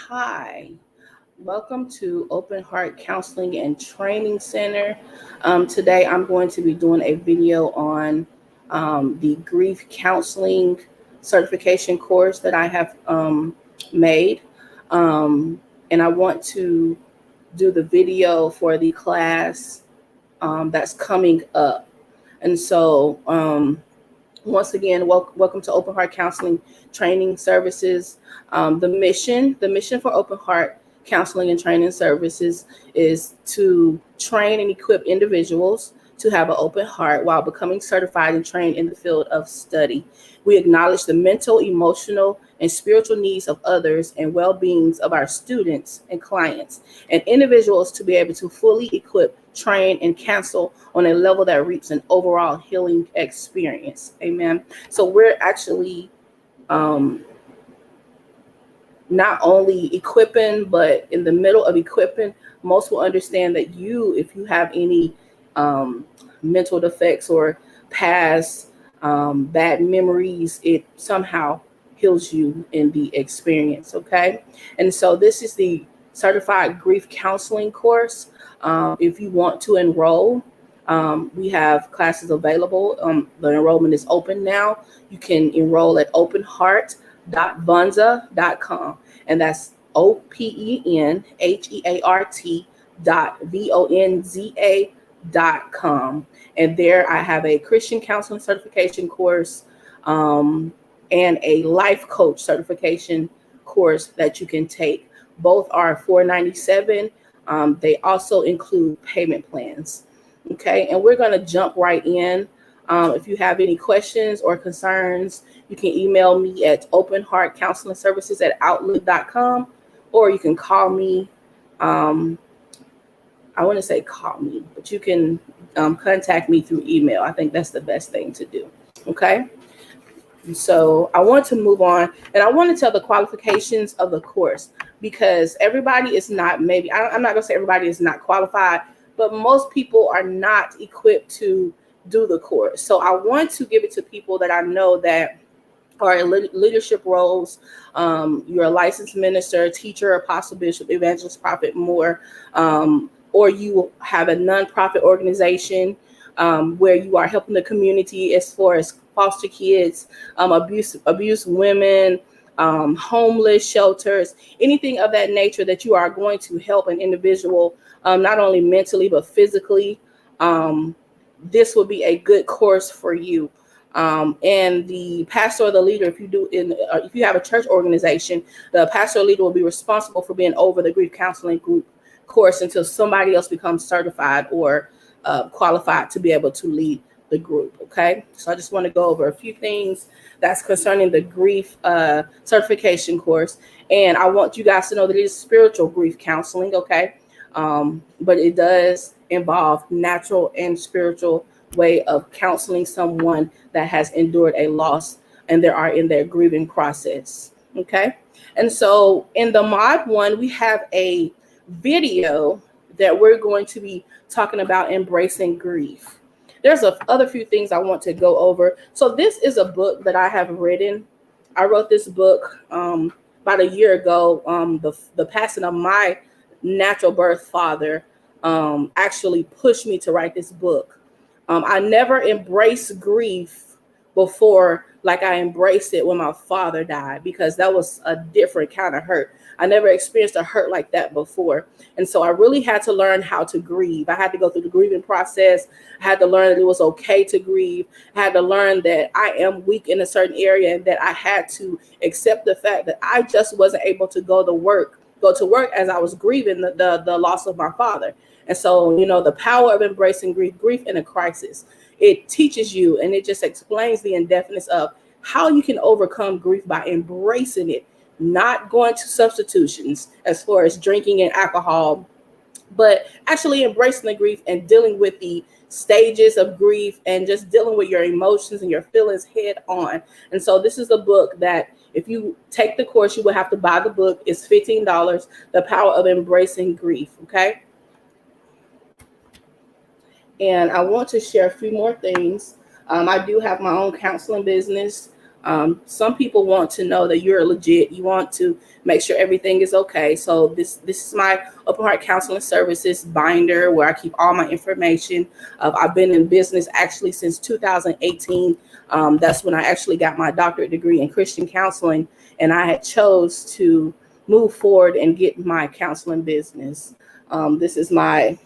Hi, welcome to Open Heart Counseling and Training Center. Today I'm going to be doing a video on the grief counseling certification course that I have made. And I want to do the video for the class that's coming up. And so, once again, welcome to Open Heart Counseling Training Services. The mission for Open Heart Counseling and Training Services is to train and equip individuals to have an open heart while becoming certified and trained in the field of study. We acknowledge the mental, emotional, and spiritual needs of others and well-beings of our students and clients and individuals to be able to fully equip, train, and counsel on a level that reaps an overall healing experience. Amen. So we're actually not only equipping, but in the middle of equipping, most will understand that if you have any mental defects or past bad memories, it somehow heals you in the experience. Okay. And so this is the certified grief counseling course. If you want to enroll, we have classes available. The enrollment is open now. You can enroll at openheart.vonza.com, and that's openheart.vonza.com. And there I have a Christian counseling certification course and a life coach certification course that you can take. Both are $497. They also include payment plans. Okay, and we're going to jump right in. If you have any questions or concerns, you can email me at openheartcounselingservices@outlook.com, or you can call me. I want to say call me, but you can contact me through email. I think that's the best thing to do. Okay. So I want to move on, and I want to tell the qualifications of the course, because everybody is not, I'm not going to say everybody is not qualified, but most people are not equipped to do the course. So I want to give it to people that I know that are in leadership roles. You're a licensed minister, teacher, apostle, bishop, evangelist, prophet, more, or you have a nonprofit organization where you are helping the community as far as foster kids, abused women, homeless shelters, anything of that nature that you are going to help an individual, not only mentally but physically. This will be a good course for you. And the pastor or the leader, if you have a church organization, the pastor or leader will be responsible for being over the grief counseling group course until somebody else becomes certified or qualified to be able to lead the group. Okay, so I just want to go over a few things that's concerning the grief certification course, and I want you guys to know that it is spiritual grief counseling. Okay, but it does involve natural and spiritual way of counseling someone that has endured a loss and they are in their grieving process. Okay, and so in the mod 1, we have a video that we're going to be talking about embracing grief. There's other few things I want to go over. So this is a book that I have written. I wrote this book about a year ago. The passing of my natural birth father actually pushed me to write this book. I never embraced grief before like I embraced it when my father died, because that was a different kind of hurt. I never experienced a hurt like that before. And so I really had to learn how to grieve. I had to go through the grieving process. I had to learn that it was okay to grieve. I had to learn that I am weak in a certain area and that I had to accept the fact that I just wasn't able to go to work as I was grieving the loss of my father. And so, the power of embracing grief in a crisis, it teaches you, and it just explains the indefiniteness of how you can overcome grief by embracing it, not going to substitutions as far as drinking and alcohol, but actually embracing the grief and dealing with the stages of grief and just dealing with your emotions and your feelings head on. And so this is a book that if you take the course, you will have to buy the book. It's $15, The Power of Embracing Grief. Okay. And I want to share a few more things. I do have my own counseling business. Some people want to know that you're legit. You want to make sure everything is okay. So this is my open heart counseling services binder where I keep all my information. I've been in business actually since 2018. That's when I actually got my doctorate degree in Christian counseling, and I had chose to move forward and get my counseling business. This is my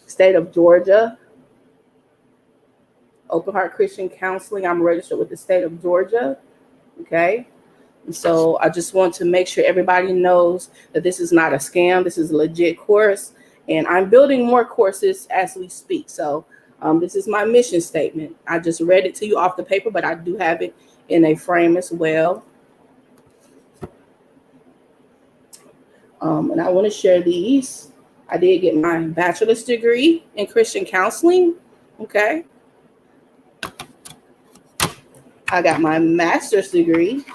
state of Georgia Open Heart Christian Counseling. I'm registered with the state of Georgia. Okay. And so I just want to make sure everybody knows that this is not a scam. This is a legit course. And I'm building more courses as we speak. So this is my mission statement. I just read it to you off the paper, but I do have it in a frame as well. And I want to share these. I did get my bachelor's degree in Christian counseling. Okay. I got my master's degree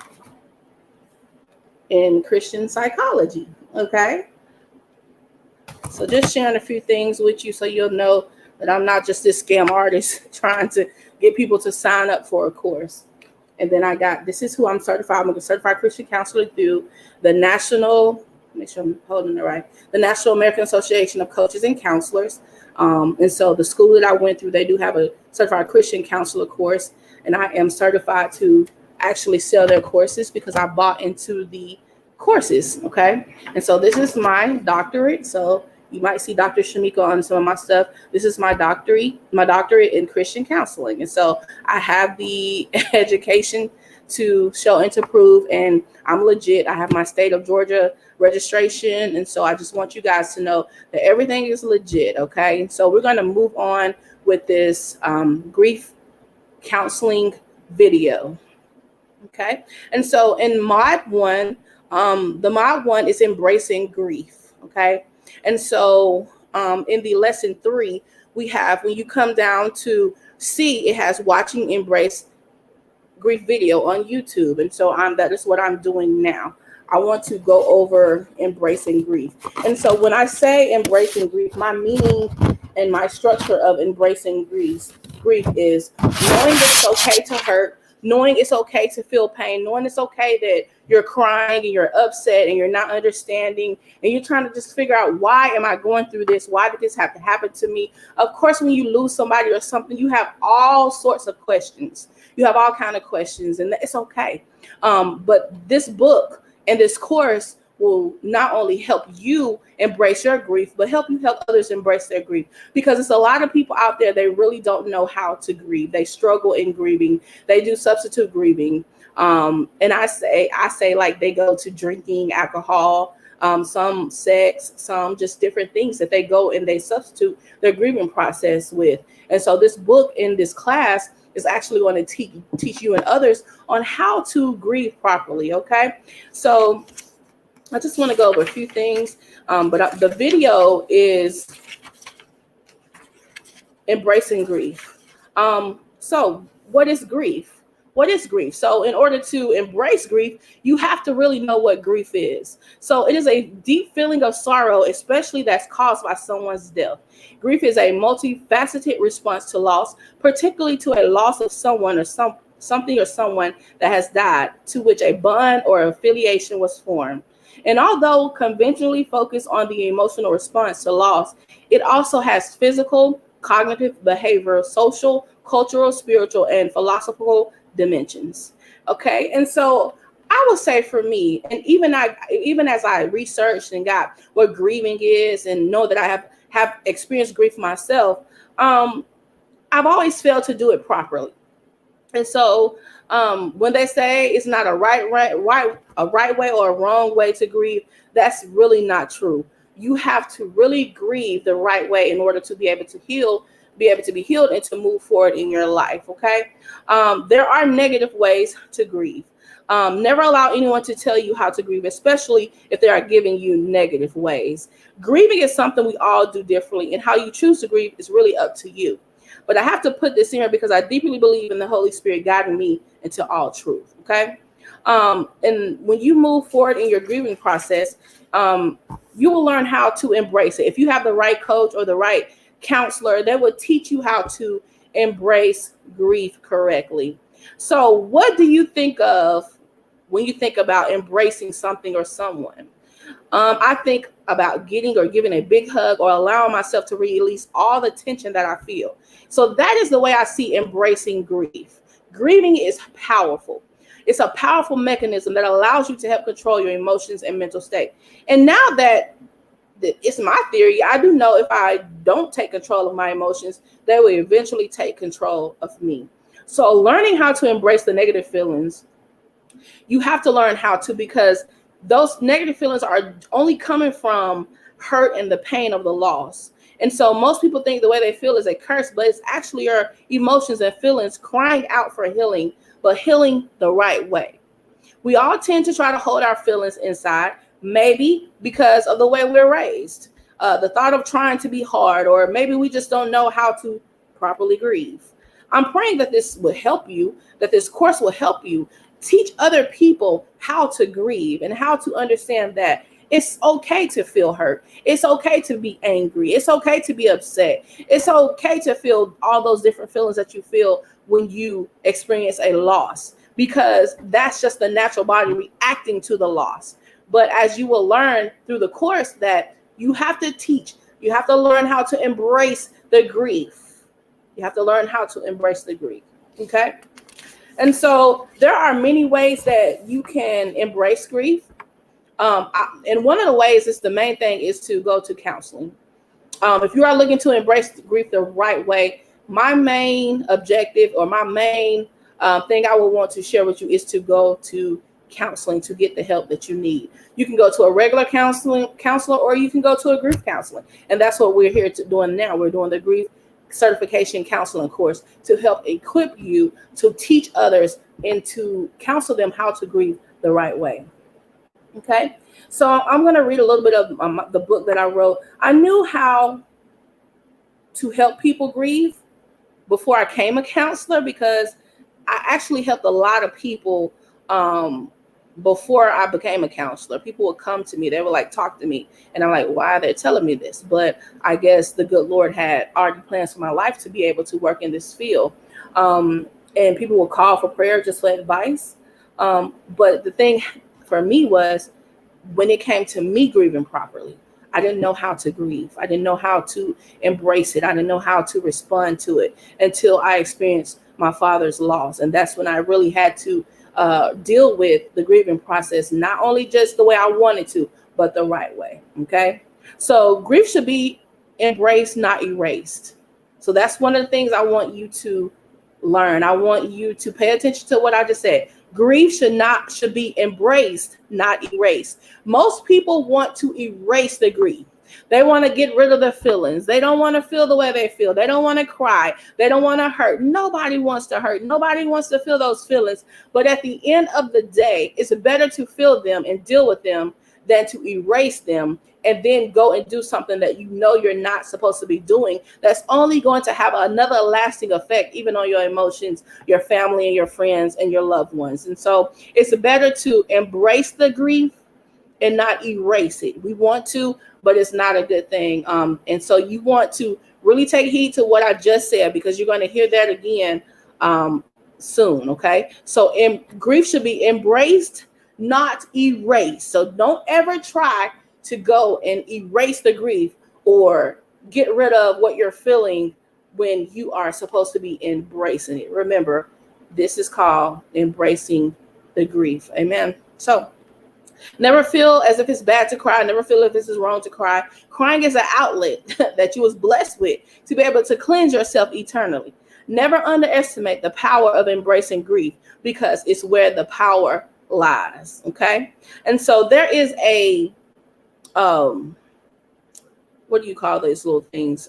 in Christian psychology. Okay. So just sharing a few things with you so you'll know that I'm not just this scam artist trying to get people to sign up for a course. And then this is who I'm certified. I'm a certified Christian counselor through the National, make sure I'm holding it right, the National American Association of Coaches and Counselors. And so the school that I went through, they do have a certified Christian counselor course. And I am certified to actually sell their courses because I bought into the courses. Okay. And so this is my doctorate. So you might see Dr. Shamika on some of my stuff. This is my doctorate in Christian counseling. And so I have the education to show and to prove, and I'm legit. I have my state of Georgia registration. And so I just want you guys to know that everything is legit. Okay. And so we're going to move on with this grief counseling video. Okay. And so in mod 1, the mod 1 is embracing grief. Okay. And so in the lesson 3, we have, when you come down to C, it has watching embrace grief video on YouTube. And so that is what I'm doing now. I want to go over embracing grief. And so when I say embracing grief, my meaning and my structure of embracing grief is knowing that it's okay to hurt, knowing it's okay to feel pain, knowing it's okay that you're crying and you're upset and you're not understanding and you're trying to just figure out, why am I going through this? Why did this have to happen to me? Of course, when you lose somebody or something, you have all sorts of questions. You have all kinds of questions, and it's okay. But this book and this course will not only help you embrace your grief, but help others embrace their grief. Because it's a lot of people out there, they really don't know how to grieve. They struggle in grieving. They do substitute grieving. And I say like they go to drinking, alcohol, some sex, some just different things that they go and they substitute their grieving process with. And so this book in this class is actually going to teach you and others on how to grieve properly. Okay. So I just want to go over a few things, but the video is embracing grief. So what is grief? What is grief? So in order to embrace grief, you have to really know what grief is. So it is a deep feeling of sorrow, especially that's caused by someone's death. Grief is a multifaceted response to loss, particularly to a loss of someone or something or someone that has died, to which a bond or affiliation was formed. And although conventionally focused on the emotional response to loss, it also has physical, cognitive, behavioral, social, cultural, spiritual, and philosophical dimensions. Okay. And so I would say for me, and even as I researched and got what grieving is and know that I have experienced grief myself, I've always failed to do it properly. And so when they say it's not a right way or a wrong way to grieve, that's really not true. You have to really grieve the right way in order to be able to be healed and to move forward in your life. Okay. There are negative ways to grieve. Never allow anyone to tell you how to grieve, especially if they are giving you negative ways. Grieving is something we all do differently, and how you choose to grieve is really up to you. But I have to put this in here because I deeply believe in the Holy Spirit guiding me into all truth. Okay. And when you move forward in your grieving process, you will learn how to embrace it. If you have the right coach or the right counselor, that will teach you how to embrace grief correctly. So what do you think of when you think about embracing something or someone? I think about getting or giving a big hug or allowing myself to release all the tension that I feel. So that is the way I see embracing grief. Grieving is powerful. It's a powerful mechanism that allows you to help control your emotions and mental state. And now that it's my theory, I do know if I don't take control of my emotions, they will eventually take control of me. So learning how to embrace the negative feelings, you have to learn how to, because those negative feelings are only coming from hurt and the pain of the loss. And so most people think the way they feel is a curse, but it's actually your emotions and feelings crying out for healing, but healing the right way. We all tend to try to hold our feelings inside, maybe because of the way we're raised. The thought of trying to be hard, or maybe we just don't know how to properly grieve. I'm praying that this will help you, that this course will help you teach other people how to grieve and how to understand that it's okay to feel hurt. It's okay to be angry. It's okay to be upset. It's okay to feel all those different feelings that you feel when you experience a loss, because that's just the natural body reacting to the loss. But as you will learn through the course, that you have to teach, you have to learn how to embrace the grief. You have to learn how to embrace the grief. Okay. And so there are many ways that you can embrace grief. And one of the ways, is the main thing, is to go to counseling. If you are looking to embrace grief the right way, my main objective, or my main thing I would want to share with you, is to go to counseling to get the help that you need. You can go to a regular counselor, or you can go to a grief counselor. And that's what we're here to doing now. We're doing the grief certification counseling course to help equip you to teach others and to counsel them how to grieve the right way. Okay, so I'm going to read a little bit of the book that I wrote. I knew how to help people grieve before I became a counselor, because I actually helped a lot of people before I became a counselor. People would come to me, they would like talk to me, and I'm like, why are they telling me this? But I guess the good Lord had already plans for my life to be able to work in this field. And people would call for prayer, just for advice. But the thing for me was, when it came to me grieving properly, I didn't know how to grieve. I didn't know how to embrace it. I didn't know how to respond to it until I experienced my father's loss. And that's when I really had to deal with the grieving process, not only just the way I wanted to, but the right way. Okay. So grief should be embraced, not erased. So that's one of the things I want you to learn. I want you to pay attention to what I just said. Grief should be embraced, not erased. Most people want to erase the grief. They want to get rid of the feelings. They don't want to feel the way they feel. They don't want to cry. They don't want to hurt. Nobody wants to hurt. Nobody wants to feel those feelings. But at the end of the day, it's better to feel them and deal with them than to erase them and then go and do something that you know you're not supposed to be doing. That's only going to have another lasting effect, even on your emotions, your family, and your friends, and your loved ones. And so it's better to embrace the grief and not erase it. We want to, but it's not a good thing. And so you want to really take heed to what I just said, because you're going to hear that again soon. Okay. So grief should be embraced, not erased. So don't ever try to go and erase the grief or get rid of what you're feeling when you are supposed to be embracing it. Remember, this is called embracing the grief. Amen. So never feel as if it's bad to cry. Never feel if this is wrong to cry. Crying is an outlet that you was blessed with to be able to cleanse yourself eternally. Never underestimate the power of embracing grief, because it's where the power lies. Okay. And so there is a, what do you call these little things?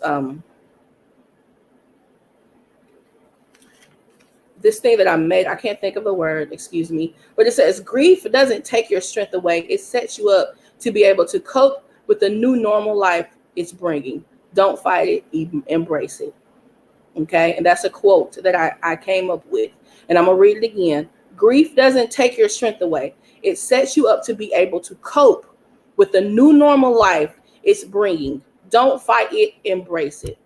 This thing that I made, I can't think of the word, excuse me, but it says grief doesn't take your strength away. It sets you up to be able to cope with the new normal life it's bringing. Don't fight it, embrace it. Okay. And that's a quote that I came up with, and I'm going to read it again. Grief doesn't take your strength away. It sets you up to be able to cope with the new normal life it's bringing. Don't fight it, embrace it.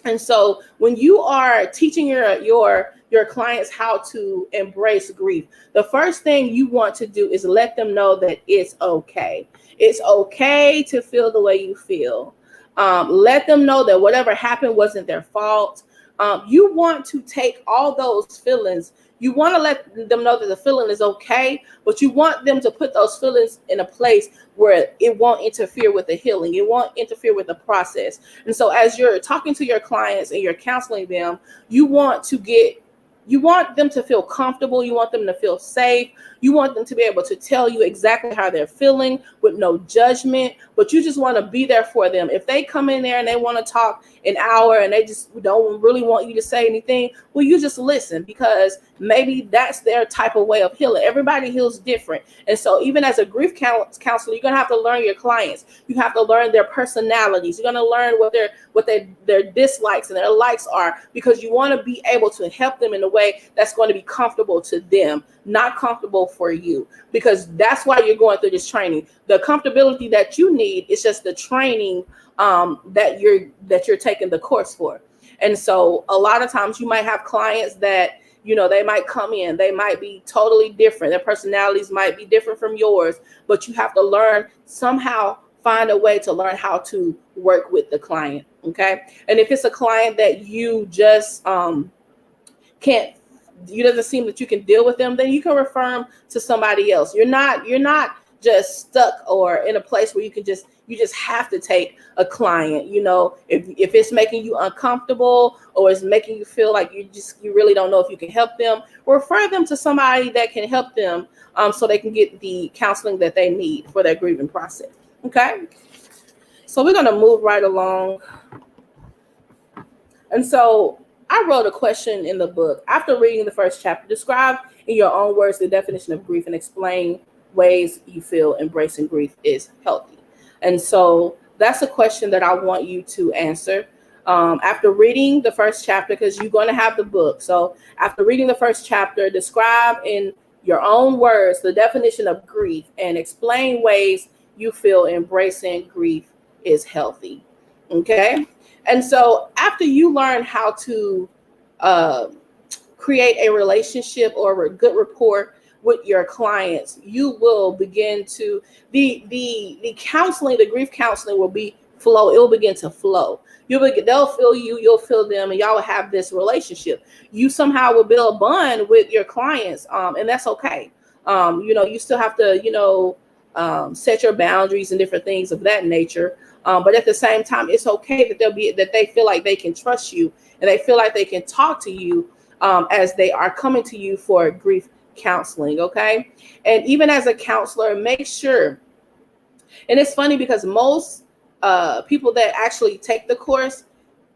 And so when you are teaching your clients how to embrace grief, the first thing you want to do is let them know that it's okay. It's okay to feel the way you feel. Let them know that whatever happened wasn't their fault. You want to take all those feelings. You want to let them know that the feeling is okay, but you want them to put those feelings in a place where it won't interfere with the healing. It won't interfere with the process. And so as you're talking to your clients and you're counseling them, you want them to feel comfortable. You want them to feel safe. You want them to be able to tell you exactly how they're feeling with no judgment, but you just want to be there for them. If they come in there and they want to talk an hour and they just don't really want you to say anything, well, you just listen, because maybe that's their type of way of healing. Everybody heals different. And so even as a grief counselor, you're going to have to learn your clients. You have to learn their personalities. You're going to learn what their dislikes and their likes are, because you want to be able to help them in a way that's going to be comfortable to them, not comfortable for you, because that's why you're going through this training. The comfortability that you need is just the training that you're taking the course for. And so a lot of times you might have clients that, they might come in, they might be totally different. Their personalities might be different from yours, but you have to learn somehow, find a way to learn how to work with the client. Okay. And if it's a client that you just can't, it doesn't seem that you can deal with them, then you can refer them to somebody else. You're not just stuck or in a place where you just have to take a client. If it's making you uncomfortable or it's making you feel like you really don't know if you can help them, refer them to somebody that can help them, so they can get the counseling that they need for their grieving process. Okay. So we're going to move right along. And so I wrote a question in the book. After reading the first chapter, describe in your own words the definition of grief and explain ways you feel embracing grief is healthy. And so that's a question that I want you to answer. After reading the first chapter, because you're going to have the book. So after reading the first chapter, describe in your own words the definition of grief and explain ways you feel embracing grief is healthy. Okay. And so after you learn how to create a relationship or a good rapport with your clients, you will begin to, the counseling, the grief counseling will flow. It will begin to flow. They'll feel you, you'll feel them, and y'all will have this relationship. You somehow will build a bond with your clients, and that's okay. You still have to, set your boundaries and different things of that nature. But at the same time, it's okay that they feel like they can trust you and they feel like they can talk to you as they are coming to you for grief counseling. Okay. And even as a counselor, make sure, and it's funny because most people that actually take the course,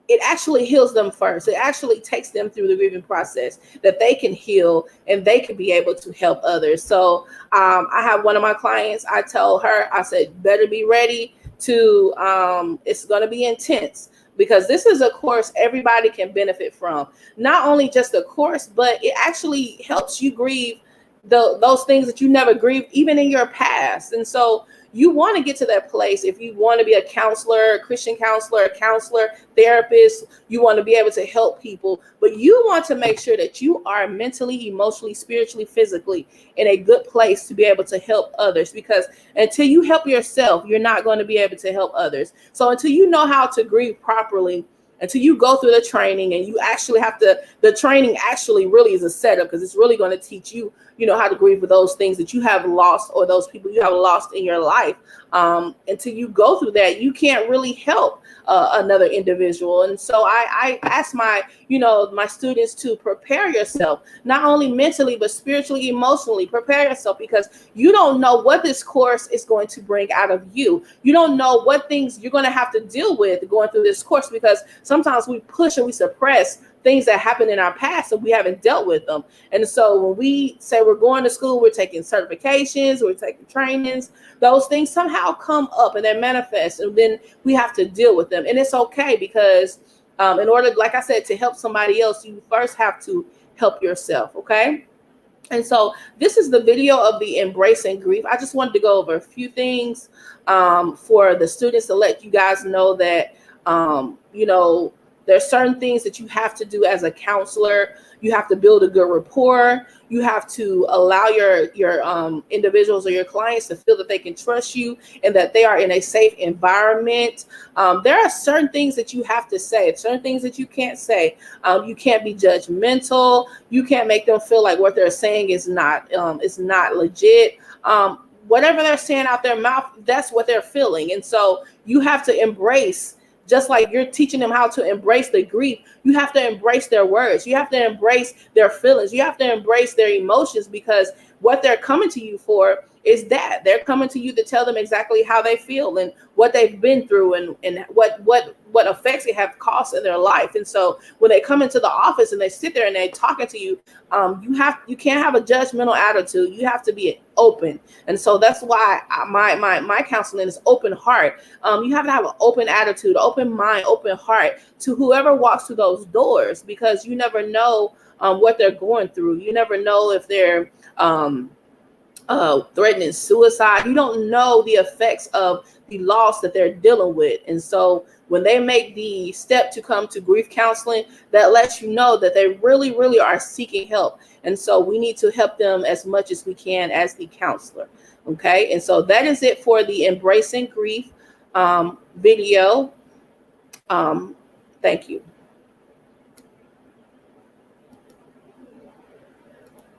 it actually heals them first. It actually takes them through the grieving process that they can heal and they can be able to help others. So I have one of my clients, I told her, I said, better be ready to, it's going to be intense, because this is a course everybody can benefit from. Not only just the course, but it actually helps you grieve those things that you never grieved, even in your past. And so you want to get to that place. If you want to be a counselor, a Christian counselor, a counselor, therapist, you want to be able to help people, but you want to make sure that you are mentally, emotionally, spiritually, physically in a good place to be able to help others, because until you help yourself, you're not going to be able to help others. So until you know how to grieve properly, until you go through the training, and you actually have to, the training actually really is a setup, because it's really going to teach you, how to grieve with those things that you have lost or those people you have lost in your life. Until you go through that, you can't really help another individual. And so I ask my students to prepare yourself, not only mentally, but spiritually, emotionally. Prepare yourself, because you don't know what this course is going to bring out of you. You don't know what things you're going to have to deal with going through this course, because sometimes we push and we suppress things that happened in our past and we haven't dealt with them. And so when we say we're going to school, we're taking certifications, we're taking trainings, those things somehow come up and they manifest, and then we have to deal with them. And it's okay, because in order, like I said, to help somebody else, you first have to help yourself. Okay. And so this is the video of the embracing grief. I just wanted to go over a few things for the students to let you guys know that, There's certain things that you have to do as a counselor. You have to build a good rapport. You have to allow your individuals or your clients to feel that they can trust you and that they are in a safe environment. There are certain things that you have to say, certain things that you can't say. You can't be judgmental. You can't make them feel like what they're saying is not legit. Whatever they're saying out their mouth, that's what they're feeling. And so you have to embrace, just like you're teaching them how to embrace the grief, you have to embrace their words. You have to embrace their feelings. You have to embrace their emotions, because what they're coming to you for is that they're coming to you to tell them exactly how they feel and what they've been through and what effects it have caused in their life. And so when they come into the office and they sit there and they're talking to you, you can't have a judgmental attitude. You have to be open. And so that's why my counseling is open heart. You have to have an open attitude, open mind, open heart to whoever walks through those doors, because you never know what they're going through. You never know if they're threatening suicide. You don't know the effects of the loss that they're dealing with. And so when they make the step to come to grief counseling, that lets you know that they really, really are seeking help. And so we need to help them as much as we can as the counselor. Okay. And so that is it for the Embracing Grief video. Thank you.